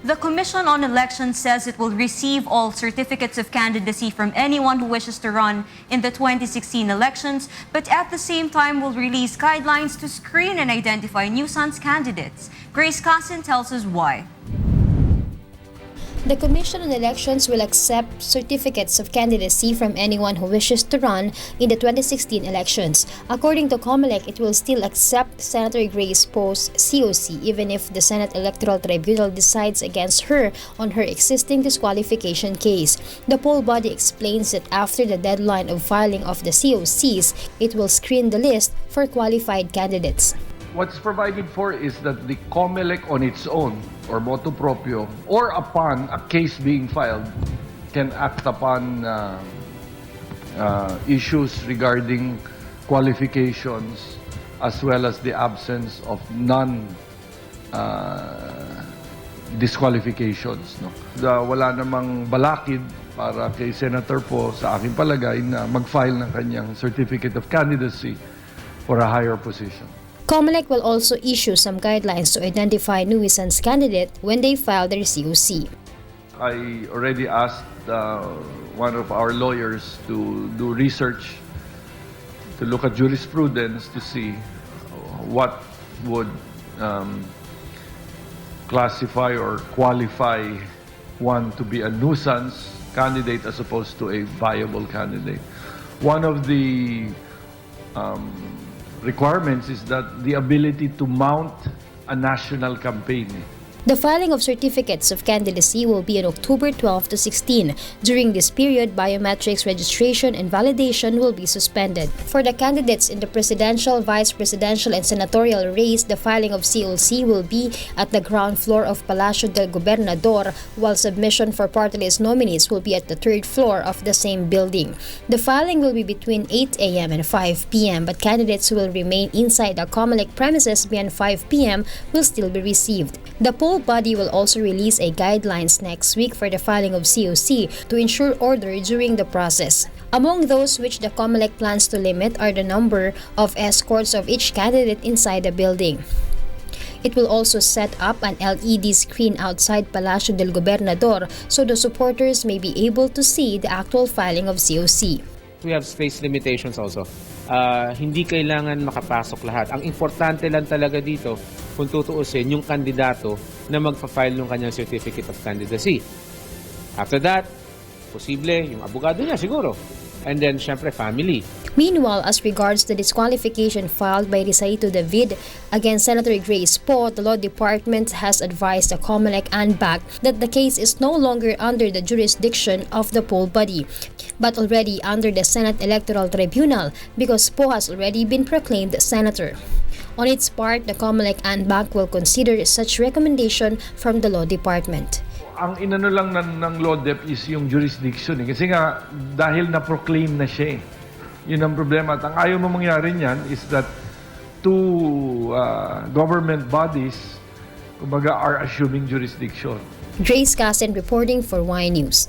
The Commission on Elections says it will receive all certificates of candidacy from anyone who wishes to run in the 2016 elections, but at the same time will release guidelines to screen and identify nuisance candidates. Casin tells us why. The Commission on Elections will accept certificates of candidacy from anyone who wishes to run in the 2016 elections. According to Comelec, it will still accept Senator Grace Poe's COC even if the Senate Electoral Tribunal decides against her on her existing disqualification case. The poll body explains that after the deadline of filing of the COCs, it will screen the list for qualified candidates. What's provided for is that the Comelec on its own, or motu proprio, or upon a case being filed, can act upon issues regarding qualifications as well as the absence of non-disqualifications. Wala namang balakid para kay Senator po sa aking palagay na mag-file ng kanyang certificate of candidacy for a higher position. Comelec will also issue some guidelines to identify nuisance candidate when they file their COC. I already asked one of our lawyers to do research, to look at jurisprudence to see what would classify or qualify one to be a nuisance candidate as opposed to a viable candidate. One of the requirements is that the ability to mount a national campaign. The filing of certificates of candidacy will be on October 12 to 16. During this period, biometrics registration and validation will be suspended. For the candidates in the presidential, vice presidential, and senatorial race, the filing of COC will be at the ground floor of Palacio del Gobernador, while submission for party list nominees will be at the third floor of the same building. The filing will be between 8 a.m. and 5 p.m., but candidates who will remain inside the Comelec premises beyond 5 p.m. will still be received. The poll body will also release a guidelines next week for the filing of COC to ensure order during the process. Among those which the Comelec plans to limit are the number of escorts of each candidate inside the building. It will also set up an LED screen outside Palacio del Gobernador so the supporters may be able to see the actual filing of COC. We have space limitations also. Hindi kailangan makapasok lahat. Ang importante lang talaga dito, kung tutuusin, yung kandidato na magpa-file ng kanyang certificate of candidacy. After that, posible yung abogado niya siguro. And then, syempre, family. Meanwhile, as regards the disqualification filed by Rizaito David against Senator Grace Poe, the Law Department has advised the Comelec and BAC that the case is no longer under the jurisdiction of the poll body, but already under the Senate Electoral Tribunal because Poe has already been proclaimed senator. On its part, the Comelec and BAC will consider such recommendation from the Law Department. Ang inano lang ng LODEP is yung jurisdiction. Kasi nga, dahil na-proclaim na siya. Yun ang problema. At ang ayaw mo mangyari niyan is that two government bodies, kumbaga, are assuming jurisdiction. Casin reporting for Y News.